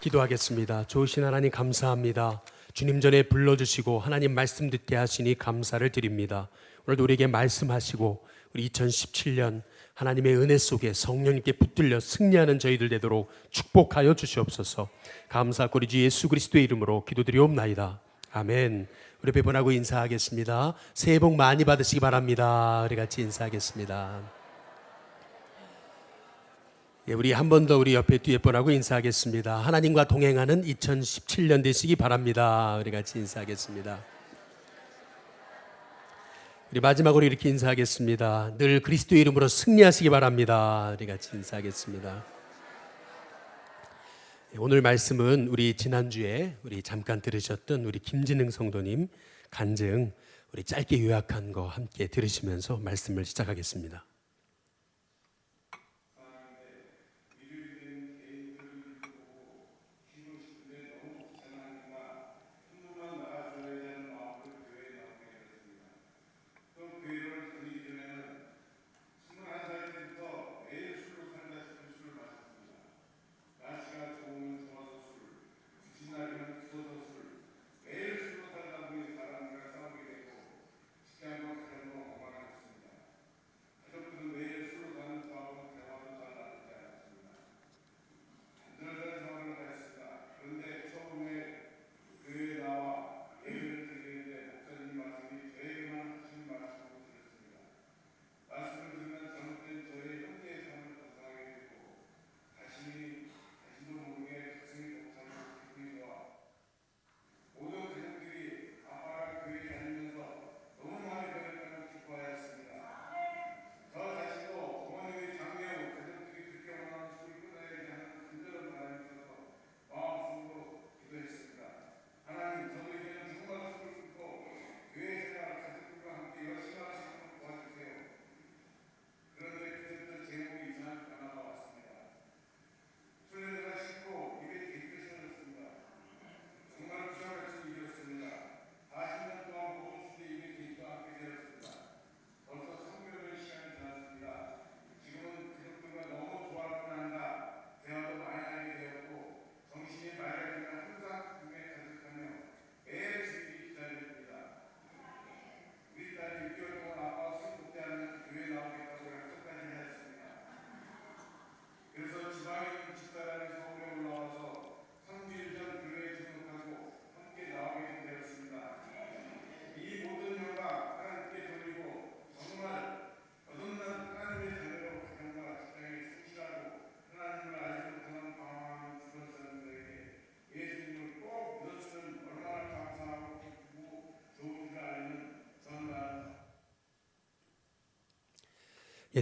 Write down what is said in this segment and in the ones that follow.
기도하겠습니다. 좋으신 하나님 감사합니다. 주님 전에 불러주시고 하나님 말씀 듣게 하시니 감사를 드립니다. 오늘도 우리에게 말씀하시고 우리 2017년 하나님의 은혜 속에 성령님께 붙들려 승리하는 저희들 되도록 축복하여 주시옵소서. 감사하고 우리 주 예수 그리스도의 이름으로 기도드리옵나이다. 아멘. 우리 배분하고 인사하겠습니다. 새해 복 많이 받으시기 바랍니다. 우리 같이 인사하겠습니다. 우리 한 번 더 우리 옆에 뒤에 분하고 인사하겠습니다. 하나님과 동행하는 2017년 되시기 바랍니다. 우리 같이 인사하겠습니다. 우리 마지막으로 이렇게 인사하겠습니다. 늘 그리스도의 이름으로 승리하시기 바랍니다. 우리 같이 인사하겠습니다. 오늘 말씀은 우리 지난주에 우리 잠깐 들으셨던 우리 김진흥 성도님 간증 우리 짧게 요약한 거 함께 들으시면서 말씀을 시작하겠습니다.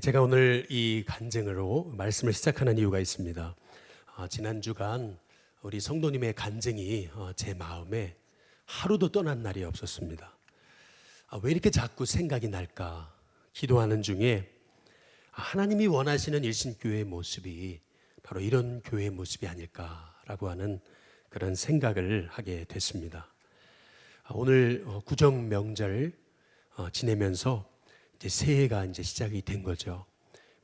제가 오늘 이 간증으로 말씀을 시작하는 이유가 있습니다. 지난 주간 우리 성도님의 간증이 제 마음에 하루도 떠난 날이 없었습니다. 왜 이렇게 자꾸 생각이 날까? 기도하는 중에 하나님이 원하시는 일신교회의 모습이 바로 이런 교회의 모습이 아닐까라고 하는 그런 생각을 하게 됐습니다. 오늘 구정 명절 지내면서 이제 새해가 이제 시작이 된 거죠.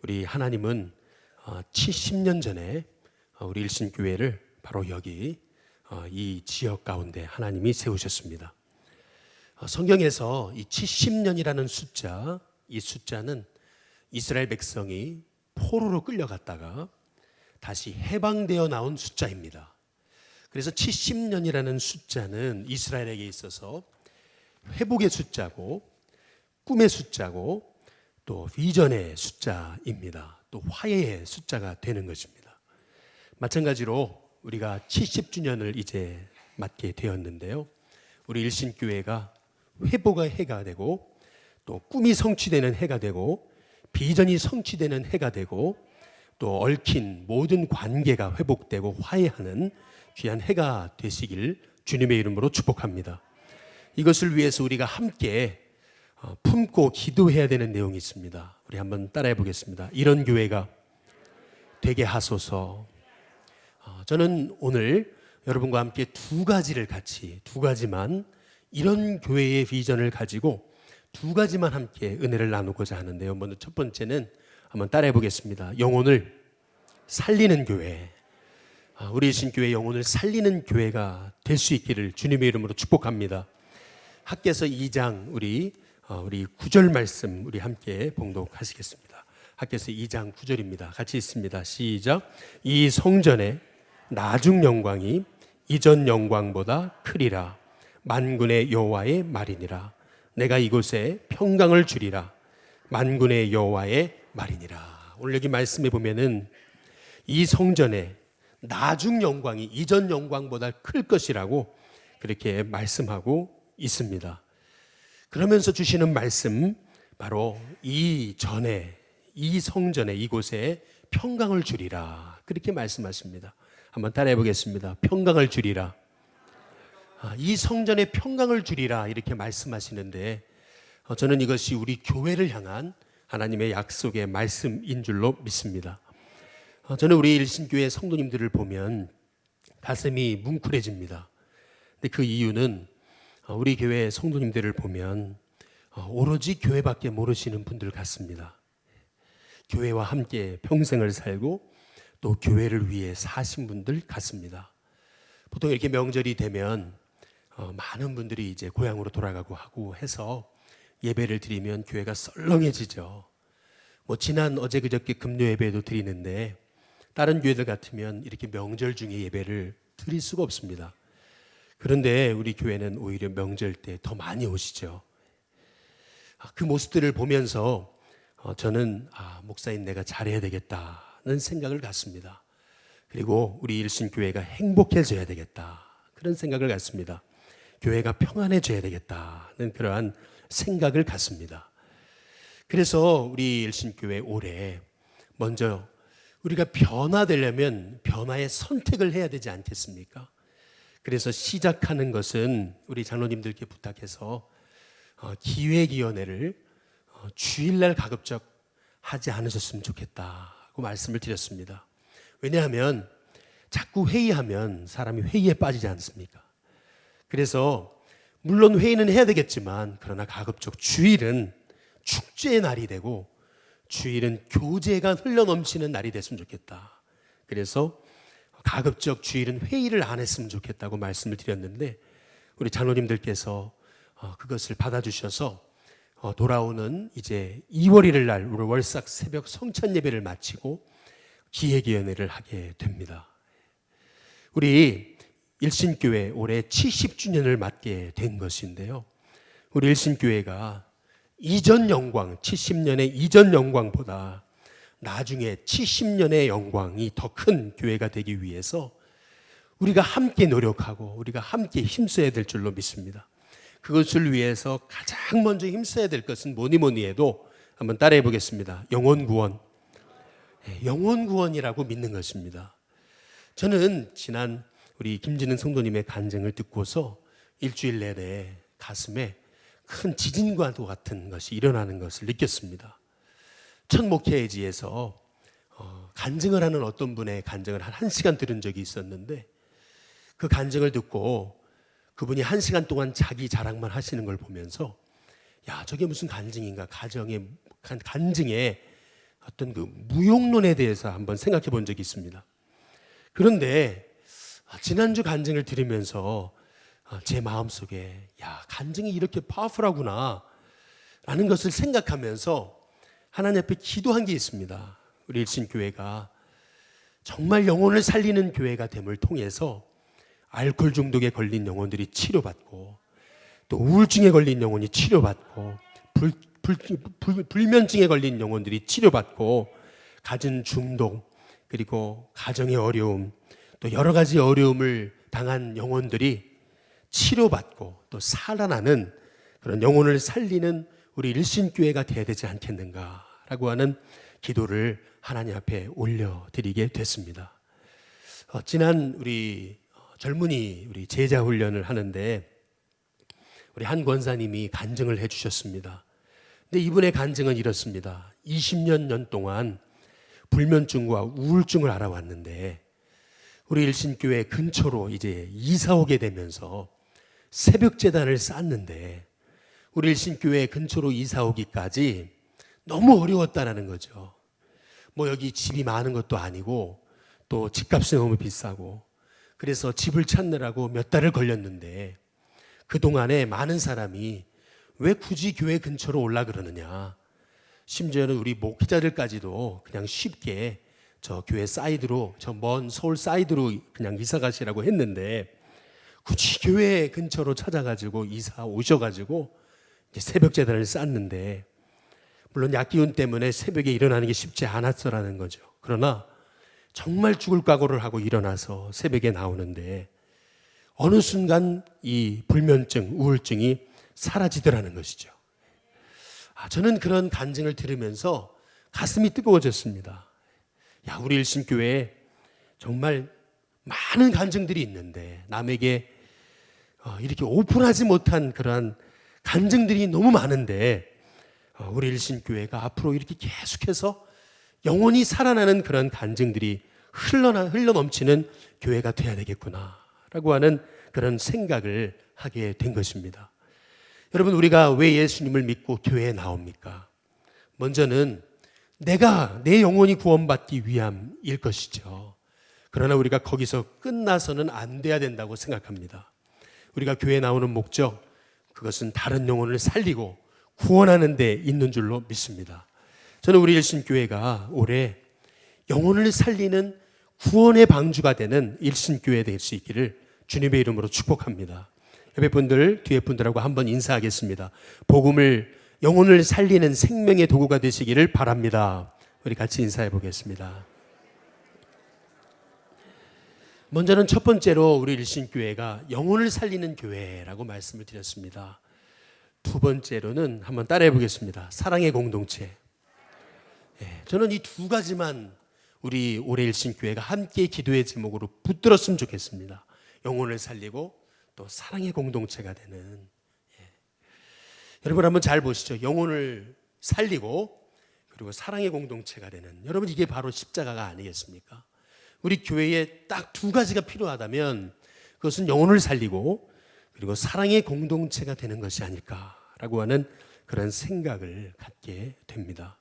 우리 하나님은 70년 전에 우리 일신교회를 바로 여기 이 지역 가운데 하나님이 세우셨습니다. 성경에서 이 70년이라는 숫자, 이 숫자는 이스라엘 백성이 포로로 끌려갔다가 다시 해방되어 나온 숫자입니다. 그래서 70년이라는 숫자는 이스라엘에게 있어서 회복의 숫자고 꿈의 숫자고 또 비전의 숫자입니다. 또 화해의 숫자가 되는 것입니다. 마찬가지로 우리가 70주년을 이제 맞게 되었는데요. 우리 일신교회가 회복의 해가 되고 또 꿈이 성취되는 해가 되고 비전이 성취되는 해가 되고 또 얽힌 모든 관계가 회복되고 화해하는 귀한 해가 되시길 주님의 이름으로 축복합니다. 이것을 위해서 우리가 함께 품고 기도해야 되는 내용이 있습니다. 우리 한번 따라해 보겠습니다. 이런 교회가 되게 하소서. 저는 오늘 여러분과 함께 두 가지만 이런 교회의 비전을 가지고 두 가지만 함께 은혜를 나누고자 하는데요. 먼저 첫 번째는 한번 따라해 보겠습니다. 영혼을 살리는 교회. 우리 일신교회 영혼을 살리는 교회가 될 수 있기를 주님의 이름으로 축복합니다. 학개서 2장 우리 9절 말씀 우리 함께 봉독하시겠습니다. 학개서 2장 9절입니다. 같이 읽습니다. 시작. 이 성전의 나중 영광이 이전 영광보다 크리라. 만군의 여호와의 말이니라. 내가 이곳에 평강을 주리라. 만군의 여호와의 말이니라. 오늘 여기 말씀에 보면은 이 성전의 나중 영광이 이전 영광보다 클 것이라고 그렇게 말씀하고 있습니다. 그러면서 주시는 말씀, 바로 이 성전에 이곳에 평강을 주리라, 그렇게 말씀하십니다. 한번 따라해 보겠습니다. 평강을 주리라. 이 성전에 평강을 주리라, 이렇게 말씀하시는데 저는 이것이 우리 교회를 향한 하나님의 약속의 말씀인 줄로 믿습니다. 저는 우리 일신교회 성도님들을 보면 가슴이 뭉클해집니다. 근데 그 이유는 우리 교회 성도님들을 보면 오로지 교회밖에 모르시는 분들 같습니다. 교회와 함께 평생을 살고 또 교회를 위해 사신 분들 같습니다. 보통 이렇게 명절이 되면 많은 분들이 이제 고향으로 돌아가고 하고 해서 예배를 드리면 교회가 썰렁해지죠. 지난 어제 그저께 금요 예배도 드리는데 다른 교회들 같으면 이렇게 명절 중에 예배를 드릴 수가 없습니다. 그런데 우리 교회는 오히려 명절 때 더 많이 오시죠. 그 모습들을 보면서 저는 목사인 내가 잘해야 되겠다는 생각을 갖습니다. 그리고 우리 일신교회가 행복해져야 되겠다, 그런 생각을 갖습니다. 교회가 평안해져야 되겠다는 그러한 생각을 갖습니다. 그래서 우리 일신교회 올해 먼저 우리가 변화되려면 변화의 선택을 해야 되지 않겠습니까? 그래서 시작하는 것은 우리 장로님들께 부탁해서 기획위원회를 주일날 가급적 하지 않으셨으면 좋겠다고 말씀을 드렸습니다. 왜냐하면 자꾸 회의하면 사람이 회의에 빠지지 않습니까? 그래서 물론 회의는 해야 되겠지만 그러나 가급적 주일은 축제의 날이 되고 주일은 교제가 흘러넘치는 날이 됐으면 좋겠다. 그래서 가급적 주일은 회의를 안 했으면 좋겠다고 말씀을 드렸는데 우리 장로님들께서 그것을 받아주셔서 돌아오는 이제 2월 1일 날 우리 월삭 새벽 성찬 예배를 마치고 기획위원회를 하게 됩니다. 우리 일신교회 올해 70주년을 맞게 된 것인데요. 우리 일신교회가 이전 영광, 70년의 이전 영광보다 나중에 70년의 영광이 더 큰 교회가 되기 위해서 우리가 함께 노력하고 우리가 함께 힘써야 될 줄로 믿습니다. 그것을 위해서 가장 먼저 힘써야 될 것은 뭐니 해도 한번 따라해 보겠습니다. 영혼 구원. 영혼 구원이라고 믿는 것입니다. 저는 지난 우리 김진은 성도님의 간증을 듣고서 일주일 내내 가슴에 큰 지진과도 같은 것이 일어나는 것을 느꼈습니다. 첫 목회지에서 간증을 하는 어떤 분의 간증을 한 1시간 들은 적이 있었는데 그 간증을 듣고 그분이 1시간 동안 자기 자랑만 하시는 걸 보면서 야, 저게 무슨 간증인가, 간증의 어떤 그 무용론에 대해서 한번 생각해 본 적이 있습니다. 그런데 지난주 간증을 들으면서 제 마음속에 야, 간증이 이렇게 파워풀하구나 라는 것을 생각하면서 하나님 앞에 기도한 게 있습니다. 우리 일신교회가 정말 영혼을 살리는 교회가 됨을 통해서 알코올 중독에 걸린 영혼들이 치료받고 또 우울증에 걸린 영혼이 치료받고 불면증에 걸린 영혼들이 치료받고 가진 중독 그리고 가정의 어려움 또 여러 가지 어려움을 당한 영혼들이 치료받고 또 살아나는 그런 영혼을 살리는 우리 일신교회가 되어야 되지 않겠는가라고 하는 기도를 하나님 앞에 올려드리게 됐습니다. 지난 우리 젊은이 우리 제자 훈련을 하는데 우리 한 권사님이 간증을 해주셨습니다. 근데 이분의 간증은 이렇습니다. 20년 동안 불면증과 우울증을 알아왔는데 우리 일신교회 근처로 이제 이사 오게 되면서 새벽 제단을 쌓는데 우리 일신교회 근처로 이사 오기까지 너무 어려웠다라는 거죠. 여기 집이 많은 것도 아니고 또 집값이 너무 비싸고 그래서 집을 찾느라고 몇 달을 걸렸는데 그동안에 많은 사람이 왜 굳이 교회 근처로 올라 그러느냐. 심지어는 우리 목회자들까지도 그냥 쉽게 저 교회 사이드로, 저 먼 서울 사이드로 그냥 이사 가시라고 했는데 굳이 교회 근처로 찾아가지고 이사 오셔가지고 이제 새벽 제단을 쌓는데, 물론 약기운 때문에 새벽에 일어나는 게 쉽지 않았어라는 거죠. 그러나 정말 죽을 각오를 하고 일어나서 새벽에 나오는데 어느 순간 이 불면증, 우울증이 사라지더라는 것이죠. 저는 그런 간증을 들으면서 가슴이 뜨거워졌습니다. 야, 우리 일신교회에 정말 많은 간증들이 있는데 남에게 이렇게 오픈하지 못한 그러한 간증들이 너무 많은데 우리 일신교회가 앞으로 이렇게 계속해서 영원히 살아나는 그런 간증들이 흘러넘치는 교회가 돼야 되겠구나라고 하는 그런 생각을 하게 된 것입니다. 여러분, 우리가 왜 예수님을 믿고 교회에 나옵니까? 먼저는 내가 내 영혼이 구원받기 위함일 것이죠. 그러나 우리가 거기서 끝나서는 안 돼야 된다고 생각합니다. 우리가 교회에 나오는 목적, 그것은 다른 영혼을 살리고 구원하는 데 있는 줄로 믿습니다. 저는 우리 일신교회가 올해 영혼을 살리는 구원의 방주가 되는 일신교회 될 수 있기를 주님의 이름으로 축복합니다. 옆에 분들, 뒤에 분들하고 한번 인사하겠습니다. 복음을, 영혼을 살리는 생명의 도구가 되시기를 바랍니다. 우리 같이 인사해 보겠습니다. 먼저는 첫 번째로 우리 일신교회가 영혼을 살리는 교회라고 말씀을 드렸습니다. 두 번째로는 한번 따라해 보겠습니다. 사랑의 공동체. 저는 이 두 가지만 우리 올해 일신교회가 함께 기도의 제목으로 붙들었으면 좋겠습니다. 영혼을 살리고 또 사랑의 공동체가 되는. 여러분 한번 잘 보시죠. 영혼을 살리고 그리고 사랑의 공동체가 되는. 여러분, 이게 바로 십자가가 아니겠습니까? 우리 교회에 딱 두 가지가 필요하다면 그것은 영혼을 살리고 그리고 사랑의 공동체가 되는 것이 아닐까라고 하는 그런 생각을 갖게 됩니다.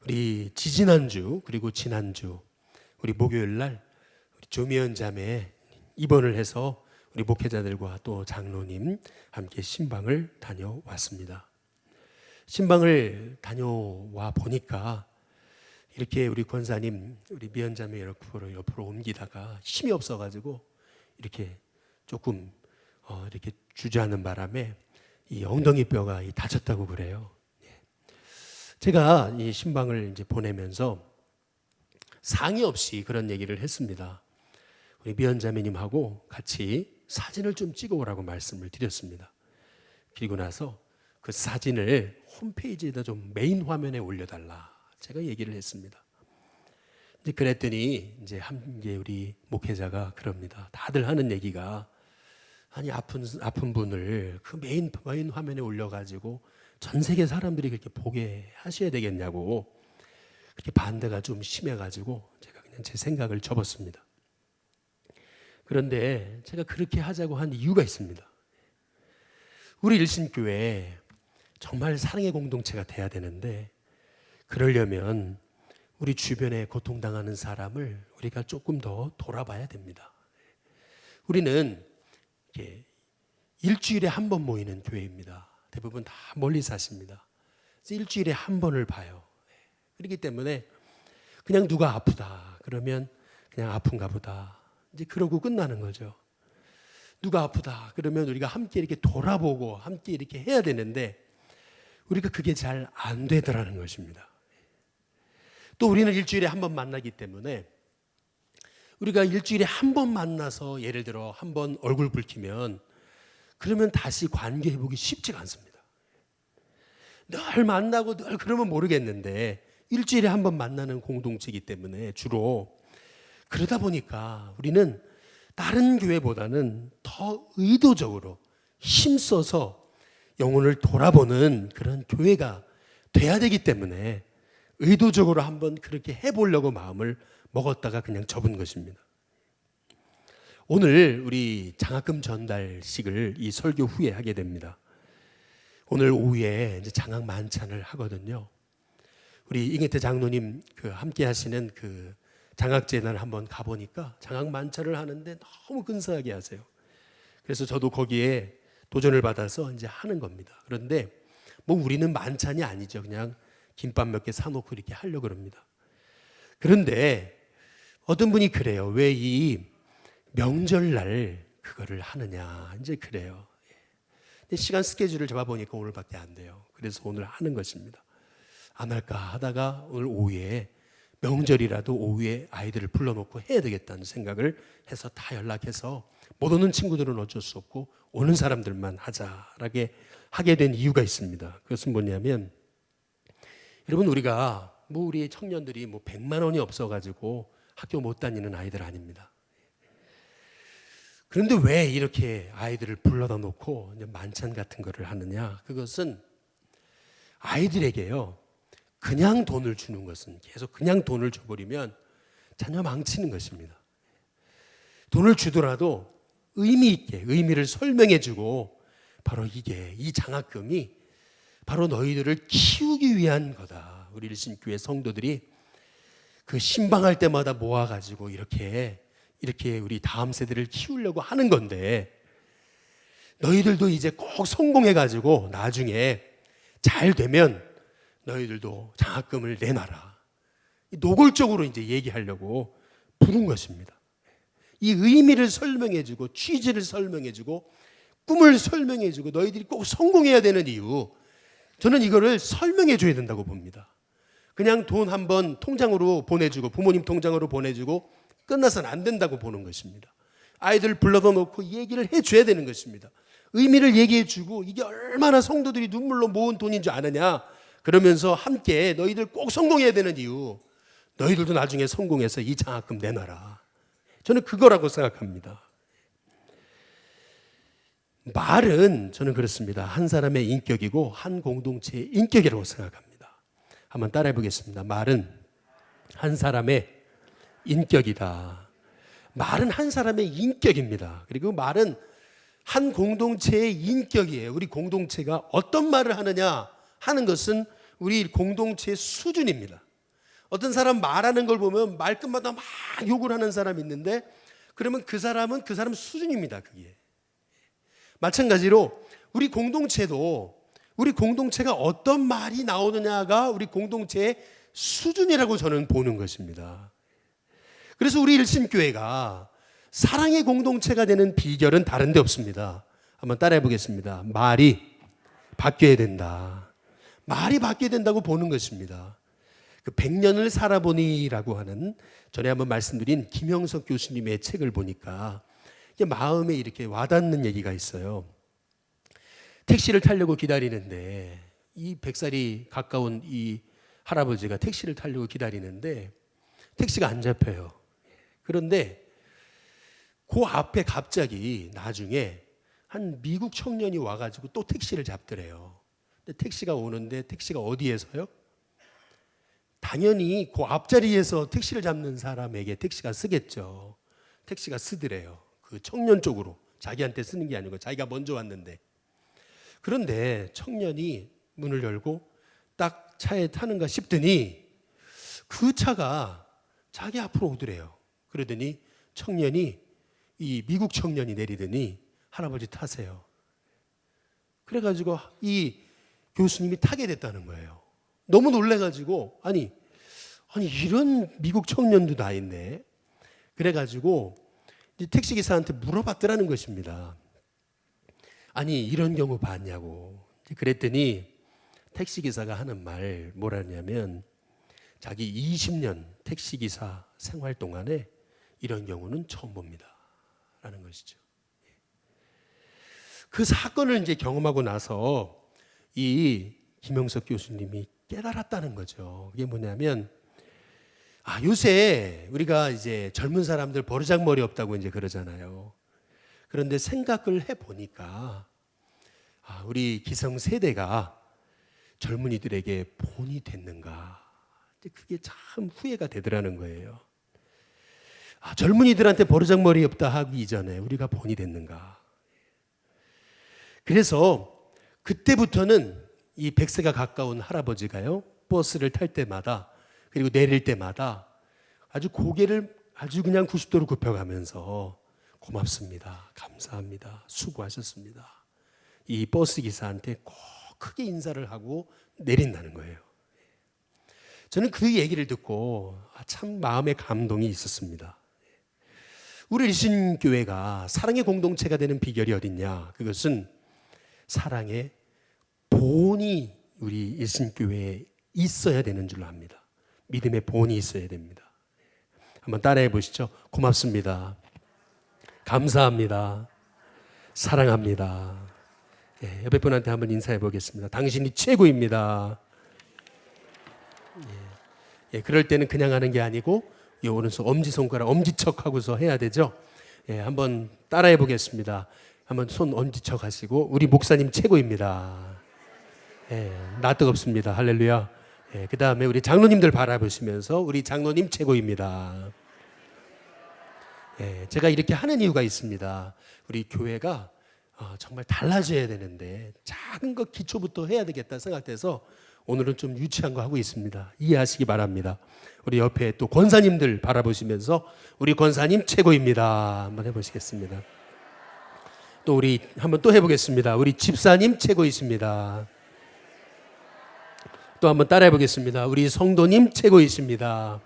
우리 지지난주 그리고 지난주 우리 목요일 날 우리 조미연 자매 입원을 해서 우리 목회자들과 또 장로님 함께 신방을 다녀왔습니다. 신방을 다녀와 보니까 이렇게 우리 권사님, 우리 미연 자매 옆으로 옮기다가 힘이 없어가지고 이렇게 조금 이렇게 주저하는 바람에 이 엉덩이 뼈가 다쳤다고 그래요. 제가 이 신방을 이제 보내면서 상의 없이 그런 얘기를 했습니다. 우리 미연 자매님하고 같이 사진을 좀 찍어오라고 말씀을 드렸습니다. 그리고 나서 그 사진을 홈페이지에다 좀 메인 화면에 올려달라 제가 얘기를 했습니다. 이제 그랬더니 이제 우리 목회자가 그럽니다. 다들 하는 얘기가 아니 아픈 분을 그 메인 화면에 올려가지고 전 세계 사람들이 그렇게 보게 하셔야 되겠냐고 그렇게 반대가 좀 심해가지고 제가 그냥 제 생각을 접었습니다. 그런데 제가 그렇게 하자고 한 이유가 있습니다. 우리 일신교회 정말 사랑의 공동체가 돼야 되는데 그러려면 우리 주변에 고통당하는 사람을 우리가 조금 더 돌아봐야 됩니다. 우리는 일주일에 한 번 모이는 교회입니다. 대부분 다 멀리 사십니다. 그래서 일주일에 한 번을 봐요. 그렇기 때문에 그냥 누가 아프다 그러면 그냥 아픈가 보다 이제 그러고 끝나는 거죠. 누가 아프다 그러면 우리가 함께 이렇게 돌아보고 함께 이렇게 해야 되는데 우리가 그게 잘 안 되더라는 것입니다. 또 우리는 일주일에 한 번 만나기 때문에 우리가 일주일에 한 번 만나서 예를 들어 한 번 얼굴 붉히면 그러면 다시 관계 회복이 쉽지가 않습니다. 늘 만나고 늘 그러면 모르겠는데 일주일에 한 번 만나는 공동체이기 때문에 주로 그러다 보니까 우리는 다른 교회보다는 더 의도적으로 힘써서 영혼을 돌아보는 그런 교회가 돼야 되기 때문에 의도적으로 한번 그렇게 해보려고 마음을 먹었다가 그냥 접은 것입니다. 오늘 우리 장학금 전달식을 이 설교 후에 하게 됩니다. 오늘 오후에 이제 장학 만찬을 하거든요. 우리 이경태 장로님 함께 하시는 그 장학재단을 한번 가보니까 장학 만찬을 하는데 너무 근사하게 하세요. 그래서 저도 거기에 도전을 받아서 이제 하는 겁니다. 그런데 뭐 우리는 만찬이 아니죠. 그냥 김밥 몇 개 사놓고 이렇게 하려고 그럽니다. 그런데 어떤 분이 그래요. 왜 이 명절날 그거를 하느냐 이제 그래요. 근데 시간 스케줄을 잡아보니까 오늘밖에 안 돼요. 그래서 오늘 하는 것입니다. 안 할까 하다가 오늘 오후에 명절이라도 오후에 아이들을 불러놓고 해야 되겠다는 생각을 해서 다 연락해서 못 오는 친구들은 어쩔 수 없고 오는 사람들만 하자라게 하게 된 이유가 있습니다. 그것은 뭐냐면 여러분 우리가 뭐 우리 청년들이 뭐 100만 원이 없어가지고 학교 못 다니는 아이들 아닙니다. 그런데 왜 이렇게 아이들을 불러다 놓고 만찬 같은 거를 하느냐? 그것은 아이들에게요. 그냥 돈을 주는 것은 계속 그냥 돈을 줘버리면 자녀 망치는 것입니다. 돈을 주더라도 의미 있게 의미를 설명해주고 바로 이게 이 장학금이 바로 너희들을 키우기 위한 거다. 우리 일신교회 성도들이 그 신방할 때마다 모아가지고 이렇게 우리 다음 세대를 키우려고 하는 건데 너희들도 이제 꼭 성공해가지고 나중에 잘 되면 너희들도 장학금을 내놔라. 노골적으로 이제 얘기하려고 부른 것입니다. 이 의미를 설명해주고 취지를 설명해주고 꿈을 설명해주고 너희들이 꼭 성공해야 되는 이유, 저는 이거를 설명해줘야 된다고 봅니다. 그냥 돈 한번 통장으로 보내주고 부모님 통장으로 보내주고 끝나서는 안 된다고 보는 것입니다. 아이들 불러다 놓고 얘기를 해줘야 되는 것입니다. 의미를 얘기해주고 이게 얼마나 성도들이 눈물로 모은 돈인 줄 아느냐, 그러면서 함께 너희들 꼭 성공해야 되는 이유, 너희들도 나중에 성공해서 이 장학금 내놔라. 저는 그거라고 생각합니다. 말은 저는 그렇습니다. 한 사람의 인격이고 한 공동체의 인격이라고 생각합니다. 한번 따라해 보겠습니다. 말은 한 사람의 인격이다. 말은 한 사람의 인격입니다. 그리고 말은 한 공동체의 인격이에요. 우리 공동체가 어떤 말을 하느냐 하는 것은 우리 공동체의 수준입니다. 어떤 사람 말하는 걸 보면 말끝마다 막 욕을 하는 사람이 있는데 그러면 그 사람은 그 사람 수준입니다. 그게. 마찬가지로 우리 공동체도 우리 공동체가 어떤 말이 나오느냐가 우리 공동체의 수준이라고 저는 보는 것입니다. 그래서 우리 일신교회가 사랑의 공동체가 되는 비결은 다른 데 없습니다. 한번 따라해 보겠습니다. 말이 바뀌어야 된다. 말이 바뀌어야 된다고 보는 것입니다. 그 100년을 살아보니라고 하는 전에 한번 말씀드린 김영석 교수님의 책을 보니까 마음에 이렇게 와닿는 얘기가 있어요. 택시를 타려고 기다리는데 이 100살이 가까운 이 할아버지가 택시를 타려고 기다리는데 택시가 안 잡혀요. 그런데 그 앞에 갑자기 나중에 한 미국 청년이 와가지고 또 택시를 잡더래요. 근데 택시가 오는데 택시가 어디에서요? 당연히 그 앞자리에서 택시를 잡는 사람에게 택시가 쓰겠죠. 택시가 쓰더래요. 그 청년 쪽으로. 자기한테 쓰는 게 아니고 자기가 먼저 왔는데. 그런데 청년이 문을 열고 딱 차에 타는가 싶더니 그 차가 자기 앞으로 오더래요. 그러더니 청년이 이 미국 청년이 내리더니 할아버지 타세요. 그래가지고 이 교수님이 타게 됐다는 거예요. 너무 놀래가지고 아니 이런 미국 청년도 다 있네. 그래가지고 택시기사한테 물어봤더라는 것입니다. 아니 이런 경우 봤냐고. 그랬더니 택시기사가 하는 말 뭐라냐면 자기 20년 택시기사 생활 동안에 이런 경우는 처음 봅니다 라는 것이죠. 그 사건을 이제 경험하고 나서 이 김영석 교수님이 깨달았다는 거죠. 그게 뭐냐면 요새 우리가 이제 젊은 사람들 버르장머리 없다고 이제 그러잖아요. 그런데 생각을 해보니까 우리 기성세대가 젊은이들에게 본이 됐는가. 그게 참 후회가 되더라는 거예요. 젊은이들한테 버르장머리 없다 하기 이전에 우리가 본이 됐는가. 그래서 그때부터는 이 100세가 가까운 할아버지가요, 버스를 탈 때마다 그리고 내릴 때마다 아주 고개를 아주 그냥 90도로 굽혀가면서 고맙습니다. 감사합니다. 수고하셨습니다. 이 버스 기사한테 꼭 크게 인사를 하고 내린다는 거예요. 저는 그 얘기를 듣고 참 마음에 감동이 있었습니다. 우리 일신교회가 사랑의 공동체가 되는 비결이 어딨냐? 그것은 사랑의 본이 우리 일신교회에 있어야 되는 줄로 압니다. 믿음의 본이 있어야 됩니다. 한번 따라해 보시죠. 고맙습니다. 감사합니다. 사랑합니다. 옆에 분한테 한번 인사해 보겠습니다. 당신이 최고입니다. 그럴 때는 그냥 하는 게 아니고 이 오른손 엄지손가락 엄지척 하고서 해야 되죠. 한번 따라해 보겠습니다. 한번 손 엄지척 하시고 우리 목사님 최고입니다. 나 뜨겁습니다. 할렐루야. 그 다음에 우리 장로님들 바라보시면서 우리 장로님 최고입니다. 제가 이렇게 하는 이유가 있습니다. 우리 교회가 정말 달라져야 되는데 작은 것 기초부터 해야 되겠다 생각돼서 오늘은 좀 유치한 거 하고 있습니다. 이해하시기 바랍니다. 우리 옆에 또 권사님들 바라보시면서 우리 권사님 최고입니다. 한번 해보시겠습니다. 또 우리 한번 또 해보겠습니다. 우리 집사님 최고이십니다. 또 한번 따라해 보겠습니다. 우리 성도님 최고이십니다.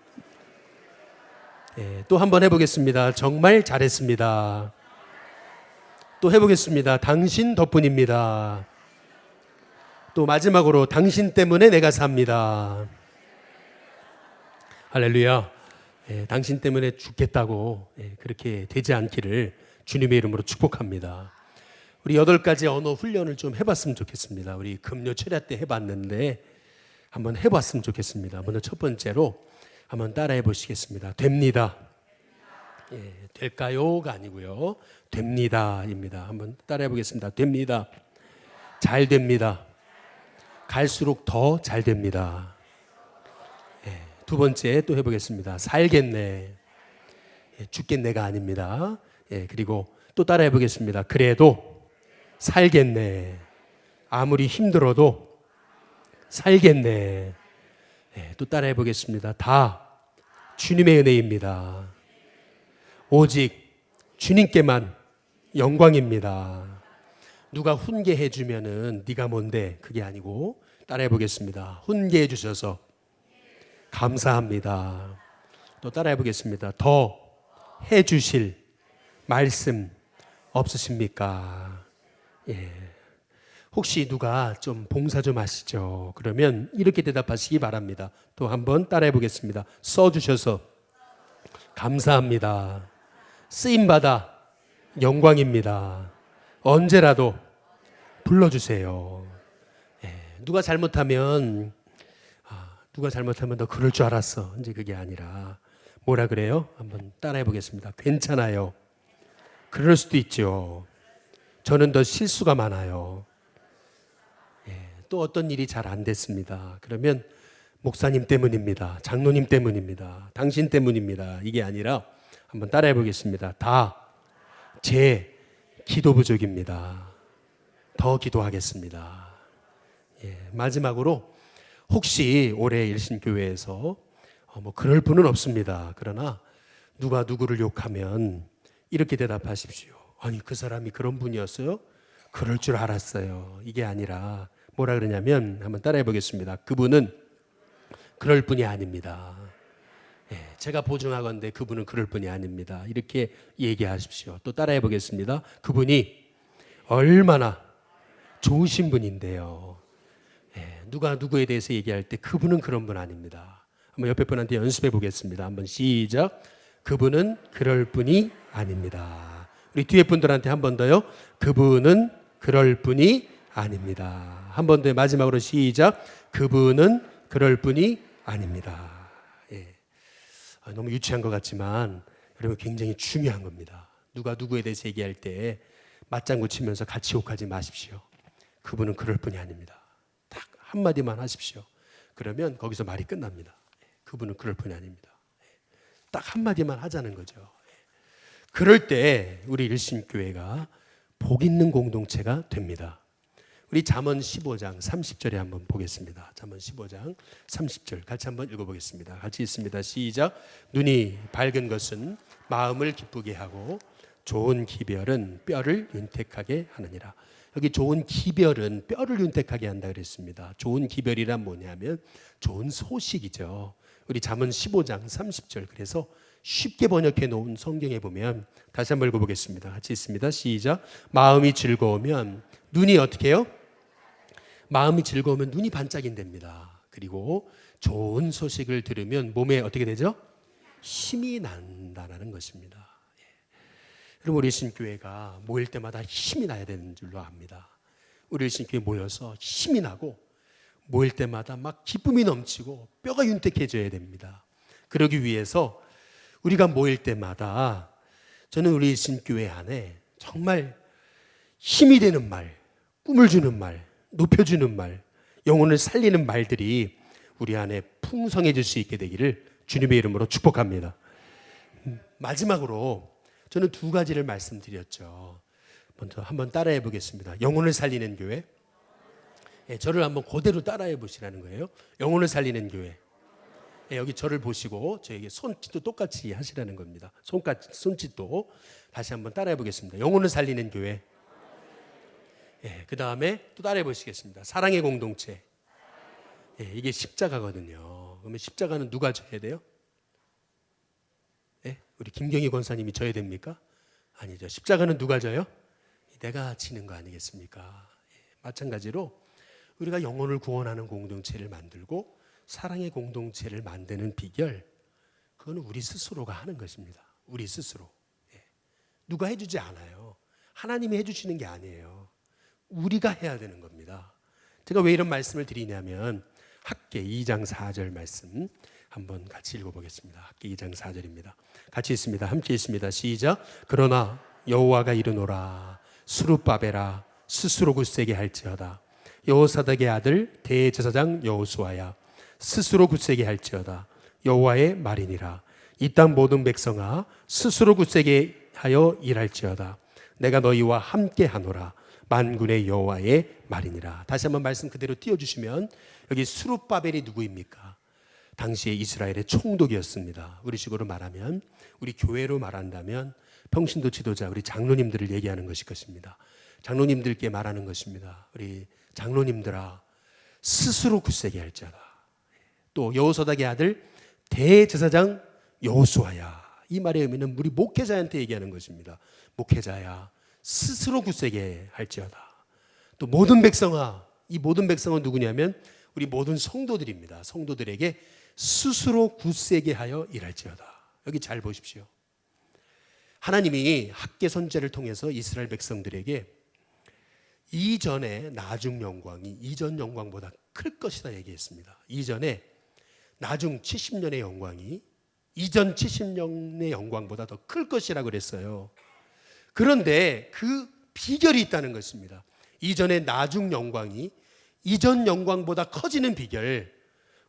또 한번 해보겠습니다. 정말 잘했습니다. 또 해보겠습니다. 당신 덕분입니다. 또 마지막으로 당신 때문에 내가 삽니다. 할렐루야. 당신 때문에 죽겠다고 그렇게 되지 않기를 주님의 이름으로 축복합니다. 우리 8가지 언어 훈련을 좀 해봤으면 좋겠습니다. 우리 금요 철야 때 해봤는데 한번 해봤으면 좋겠습니다. 먼저 첫 번째로 한번 따라해 보시겠습니다. 됩니다. 될까요가 아니고요. 됩니다입니다. 한번 따라해 보겠습니다. 됩니다. 잘 됩니다. 갈수록 더 잘 됩니다. 두 번째 또 해보겠습니다. 살겠네. 죽겠네가 아닙니다. 그리고 또 따라해 보겠습니다. 그래도 살겠네. 아무리 힘들어도 살겠네. 또 따라해 보겠습니다. 다 주님의 은혜입니다. 오직 주님께만 영광입니다. 누가 훈계해 주면은 네가 뭔데 그게 아니고 따라해 보겠습니다. 훈계해 주셔서 감사합니다. 또 따라해 보겠습니다. 더 해 주실 말씀 없으십니까? 혹시 누가 좀 봉사 좀 하시죠? 그러면 이렇게 대답하시기 바랍니다. 또 한번 따라해 보겠습니다. 써 주셔서 감사합니다. 쓰임 받아 영광입니다. 언제라도 불러주세요. 누가 잘못하면 너 그럴 줄 알았어. 이제 그게 아니라 뭐라 그래요? 한번 따라해 보겠습니다. 괜찮아요. 그럴 수도 있죠. 저는 더 실수가 많아요. 또 어떤 일이 잘 안 됐습니다. 그러면 목사님 때문입니다. 장로님 때문입니다. 당신 때문입니다. 이게 아니라 한번 따라해 보겠습니다. 다 제 기도 부족입니다. 더 기도하겠습니다. 마지막으로 혹시 올해 일신교회에서 뭐 그럴 분은 없습니다. 그러나 누가 누구를 욕하면 이렇게 대답하십시오. 아니 그 사람이 그런 분이었어요? 그럴 줄 알았어요. 이게 아니라 뭐라 그러냐면 한번 따라해 보겠습니다. 그분은 그럴 분이 아닙니다. 제가 보증하건대 그분은 그럴 분이 아닙니다. 이렇게 얘기하십시오. 또 따라해 보겠습니다. 그분이 얼마나 좋으신 분인데요. 누가 누구에 대해서 얘기할 때 그분은 그런 분 아닙니다. 한번 옆에 분한테 연습해 보겠습니다. 한번 시작. 그분은 그럴 분이 아닙니다. 우리 뒤에 분들한테 한 번 더요. 그분은 그럴 분이 아닙니다. 한 번 더 마지막으로 시작. 그분은 그럴 분이 아닙니다. 너무 유치한 것 같지만 여러분 굉장히 중요한 겁니다. 누가 누구에 대해서 얘기할 때 맞장구 치면서 같이 욕하지 마십시오. 그분은 그럴 분이 아닙니다. 딱 한마디만 하십시오. 그러면 거기서 말이 끝납니다. 그분은 그럴 분이 아닙니다. 딱 한마디만 하자는 거죠. 그럴 때 우리 일신교회가 복 있는 공동체가 됩니다. 우리 잠언 15장 30절에 한번 보겠습니다. 잠언 15장 30절 같이 한번 읽어보겠습니다. 같이 읽습니다. 시작. 눈이 밝은 것은 마음을 기쁘게 하고 좋은 기별은 뼈를 윤택하게 하느니라. 여기 좋은 기별은 뼈를 윤택하게 한다 그랬습니다. 좋은 기별이란 뭐냐면 좋은 소식이죠. 우리 잠언 15장 30절 그래서 쉽게 번역해 놓은 성경에 보면 다시 한번 읽어보겠습니다. 같이 읽습니다. 시작. 마음이 즐거우면 눈이 어떻게 해요? 마음이 즐거우면 눈이 반짝인답니다. 그리고 좋은 소식을 들으면 몸에 어떻게 되죠? 힘이 난다는 것입니다. 여러분 우리 신교회가 모일 때마다 힘이 나야 되는 줄로 압니다. 우리 신교회 모여서 힘이 나고 모일 때마다 막 기쁨이 넘치고 뼈가 윤택해져야 됩니다. 그러기 위해서 우리가 모일 때마다 저는 우리 신교회 안에 정말 힘이 되는 말, 꿈을 주는 말, 높여주는 말, 영혼을 살리는 말들이 우리 안에 풍성해질 수 있게 되기를 주님의 이름으로 축복합니다. 마지막으로 저는 두 가지를 말씀드렸죠. 먼저 한번 따라해 보겠습니다. 영혼을 살리는 교회. 저를 한번 그대로 따라해 보시라는 거예요. 영혼을 살리는 교회. 여기 저를 보시고 저에게 손짓도 똑같이 하시라는 겁니다. 손짓도 다시 한번 따라해 보겠습니다. 영혼을 살리는 교회. 그 다음에 또 따라해 보시겠습니다. 사랑의 공동체. 이게 십자가거든요. 그러면 십자가는 누가 져야 돼요? 우리 김경희 권사님이 져야 됩니까? 아니죠. 십자가는 누가 져요? 내가 지는 거 아니겠습니까? 마찬가지로 우리가 영혼을 구원하는 공동체를 만들고 사랑의 공동체를 만드는 비결, 그거는 우리 스스로가 하는 것입니다. 우리 스스로. 누가 해주지 않아요. 하나님이 해주시는 게 아니에요. 우리가 해야 되는 겁니다. 제가 왜 이런 말씀을 드리냐면 학계 2장 4절 말씀 한번 같이 읽어보겠습니다. 학계 2장 4절입니다. 같이 읽습니다. 함께 읽습니다. 시작. 그러나 여호와가 이르노라 스룹바벨아 스스로 굳세게 할지어다. 여호사닥의 아들 대제사장 여호수아야 스스로 굳세게 할지어다. 여호와의 말이니라. 이 땅 모든 백성아 스스로 굳세게 하여 일할지어다. 내가 너희와 함께 하노라. 만군의 여호와의 말이니라. 다시 한번 말씀 그대로 띄워주시면 여기 스룹바벨이 누구입니까? 당시에 이스라엘의 총독이었습니다. 우리 식으로 말하면 우리 교회로 말한다면 평신도 지도자 우리 장로님들을 얘기하는 것일 것입니다. 장로님들께 말하는 것입니다. 우리 장로님들아 스스로 굳세게 할지어다. 또 여호사닥의 아들 대제사장 여호수아야. 이 말의 의미는 우리 목회자한테 얘기하는 것입니다. 목회자야 스스로 굳세게 할지어다. 또 모든 백성아, 이 모든 백성은 누구냐면 우리 모든 성도들입니다. 성도들에게 스스로 굳세게 하여 일할지어다. 여기 잘 보십시오. 하나님이 학계 선지자를 통해서 이스라엘 백성들에게 이전에 나중 영광이 이전 영광보다 클 것이다 얘기했습니다. 이전에 나중 70년의 영광이 이전 70년의 영광보다 더 클 것이라고 그랬어요. 그런데 그 비결이 있다는 것입니다. 이전의 나중 영광이 이전 영광보다 커지는 비결,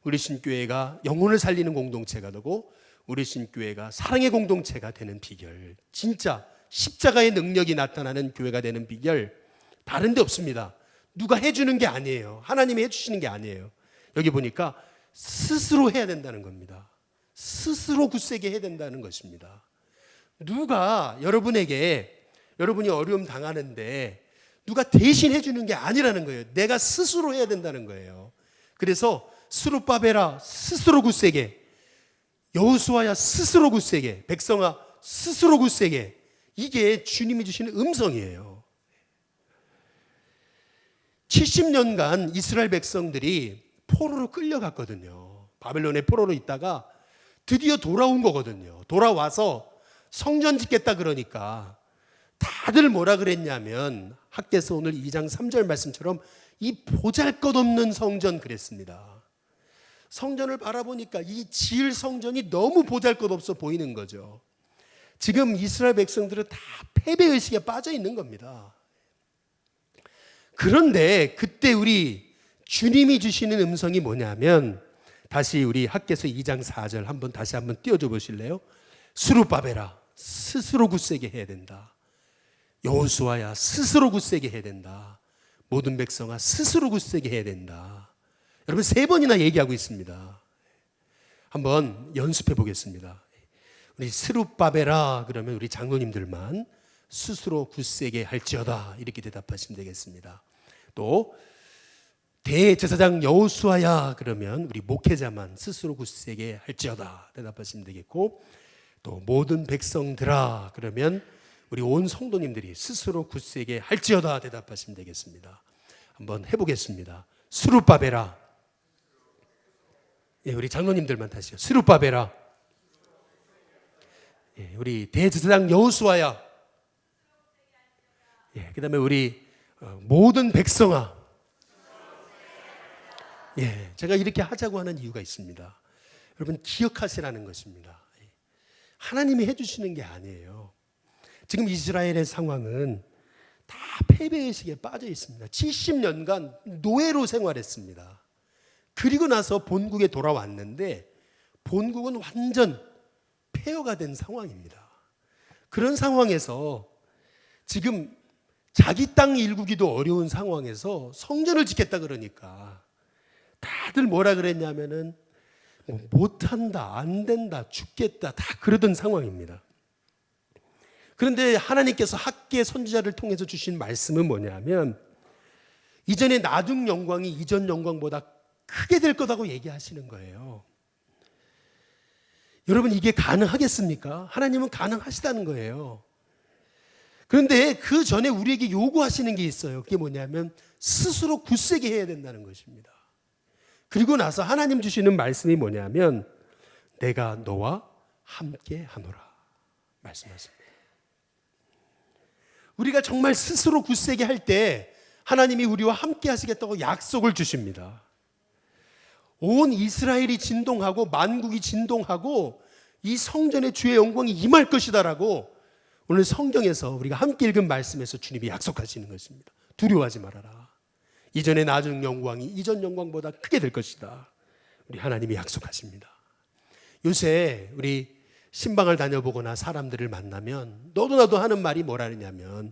우리 신교회가 영혼을 살리는 공동체가 되고 우리 신교회가 사랑의 공동체가 되는 비결, 진짜 십자가의 능력이 나타나는 교회가 되는 비결 다른 데 없습니다. 누가 해주는 게 아니에요. 하나님이 해주시는 게 아니에요. 여기 보니까 스스로 해야 된다는 겁니다. 스스로 굳세게 해야 된다는 것입니다. 누가 여러분에게 여러분이 어려움 당하는데 누가 대신 해주는 게 아니라는 거예요. 내가 스스로 해야 된다는 거예요. 그래서 스룹바벨아 스스로 굳세게, 여호수아야 스스로 굳세게, 백성아 스스로 굳세게, 이게 주님이 주시는 음성이에요. 70년간 이스라엘 백성들이 포로로 끌려갔거든요. 바벨론의 포로로 있다가 드디어 돌아온 거거든요. 돌아와서 성전 짓겠다 그러니까 다들 뭐라 그랬냐면 학개서 오늘 2장 3절 말씀처럼 이 보잘것없는 성전 그랬습니다. 성전을 바라보니까 이 지을 성전이 너무 보잘것없어 보이는 거죠. 지금 이스라엘 백성들은 다 패배의식에 빠져 있는 겁니다. 그런데 그때 우리 주님이 주시는 음성이 뭐냐면 다시 우리 학개서 2장 4절 한번 다시 한번 띄워줘 보실래요? 스룹바벨아 스스로 굳세게 해야 된다. 여호수아야 스스로 굳세게 해야 된다. 모든 백성아 스스로 굳세게 해야 된다. 여러분 3번이나 얘기하고 있습니다. 한번 연습해 보겠습니다. 우리 스룹바벨아 그러면 우리 장로님들만 스스로 굳세게 할지어다 이렇게 대답하시면 되겠습니다. 또 대제사장 여호수아야 그러면 우리 목회자만 스스로 굳세게 할지어다 대답하시면 되겠고, 또 모든 백성들아 그러면 우리 온 성도님들이 스스로 굳세게 할지어다 대답하시면 되겠습니다. 한번 해보겠습니다. 스룹바벨아. 예, 우리 장로님들만 다시요. 스룹바벨아. 예, 우리 대제사장 여호수아야. 예, 그다음에 우리 모든 백성아. 예, 제가 이렇게 하자고 하는 이유가 있습니다. 여러분 기억하시라는 것입니다. 하나님이 해주시는 게 아니에요. 지금 이스라엘의 상황은 다 패배의식에 빠져 있습니다. 70년간 노예로 생활했습니다. 그리고 나서 본국에 돌아왔는데 본국은 완전 폐허가 된 상황입니다. 그런 상황에서 지금 자기 땅 일구기도 어려운 상황에서 성전을 짓겠다 그러니까 다들 뭐라 그랬냐면은 못한다, 안 된다, 죽겠다 다 그러던 상황입니다. 그런데 하나님께서 학계 선지자를 통해서 주신 말씀은 뭐냐면 이전의 나중 영광이 이전 영광보다 크게 될 거라고 얘기하시는 거예요. 여러분 이게 가능하겠습니까? 하나님은 가능하시다는 거예요. 그런데 그 전에 우리에게 요구하시는 게 있어요. 그게 뭐냐면 스스로 굳세게 해야 된다는 것입니다. 그리고 나서 하나님 주시는 말씀이 뭐냐면 내가 너와 함께 하노라 말씀하십니다. 우리가 정말 스스로 굳세게 할 때 하나님이 우리와 함께 하시겠다고 약속을 주십니다. 온 이스라엘이 진동하고 만국이 진동하고 이 성전의 주의 영광이 임할 것이다라고 오늘 성경에서 우리가 함께 읽은 말씀에서 주님이 약속하시는 것입니다. 두려워하지 말아라. 이전의 나중 영광이 이전 영광보다 크게 될 것이다. 우리 하나님이 약속하십니다. 요새 우리 신방을 다녀보거나 사람들을 만나면 너도 나도 하는 말이 뭐라냐면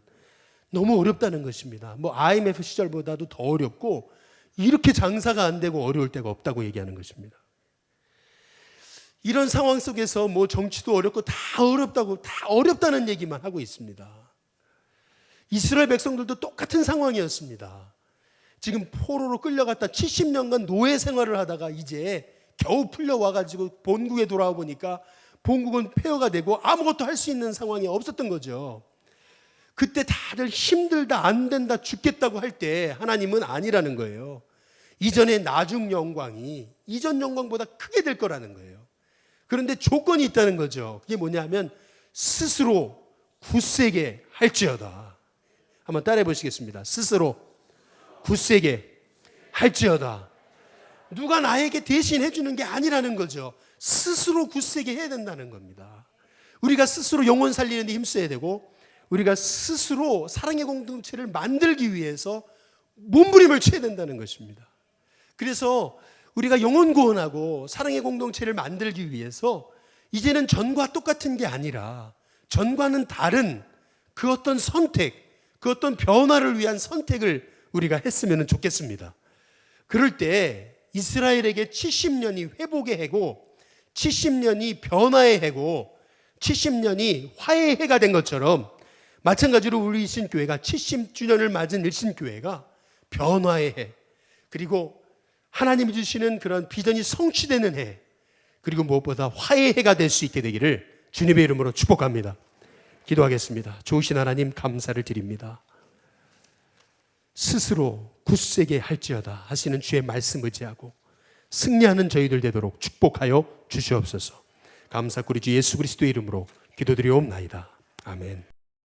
너무 어렵다는 것입니다. 뭐 IMF 시절보다도 더 어렵고 이렇게 장사가 안 되고 어려울 때가 없다고 얘기하는 것입니다. 이런 상황 속에서 뭐 정치도 어렵고 다 어렵다고 다 어렵다는 얘기만 하고 있습니다. 이스라엘 백성들도 똑같은 상황이었습니다. 지금 포로로 끌려갔다 70년간 노예 생활을 하다가 이제 겨우 풀려와가지고 본국에 돌아와 보니까 본국은 폐허가 되고 아무것도 할 수 있는 상황이 없었던 거죠. 그때 다들 힘들다, 안 된다, 죽겠다고 할 때 하나님은 아니라는 거예요. 이전의 나중 영광이 이전 영광보다 크게 될 거라는 거예요. 그런데 조건이 있다는 거죠. 그게 뭐냐면 스스로 굳세게 할지어다. 한번 따라해 보시겠습니다. 스스로 굳세게 할지어다. 누가 나에게 대신 해주는 게 아니라는 거죠. 스스로 굳세게 해야 된다는 겁니다. 우리가 스스로 영혼 살리는 데 힘써야 되고 우리가 스스로 사랑의 공동체를 만들기 위해서 몸부림을 쳐야 된다는 것입니다. 그래서 우리가 영혼 구원하고 사랑의 공동체를 만들기 위해서 이제는 전과 똑같은 게 아니라 전과는 다른 그 어떤 선택, 그 어떤 변화를 위한 선택을 우리가 했으면 좋겠습니다. 그럴 때 이스라엘에게 70년이 회복의 해고 70년이 변화의 해고 70년이 화해의 해가 된 것처럼 마찬가지로 우리 일신교회가 70주년을 맞은 일신교회가 변화의 해, 그리고 하나님이 주시는 그런 비전이 성취되는 해, 그리고 무엇보다 화해의 해가 될 수 있게 되기를 주님의 이름으로 축복합니다. 기도하겠습니다. 좋으신 하나님 감사를 드립니다. 스스로 굳세게 할지어다 하시는 주의 말씀 의지하고 승리하는 저희들 되도록 축복하여 주시옵소서. 감사꾸리 주 예수 그리스도의 이름으로 기도드리옵나이다. 아멘.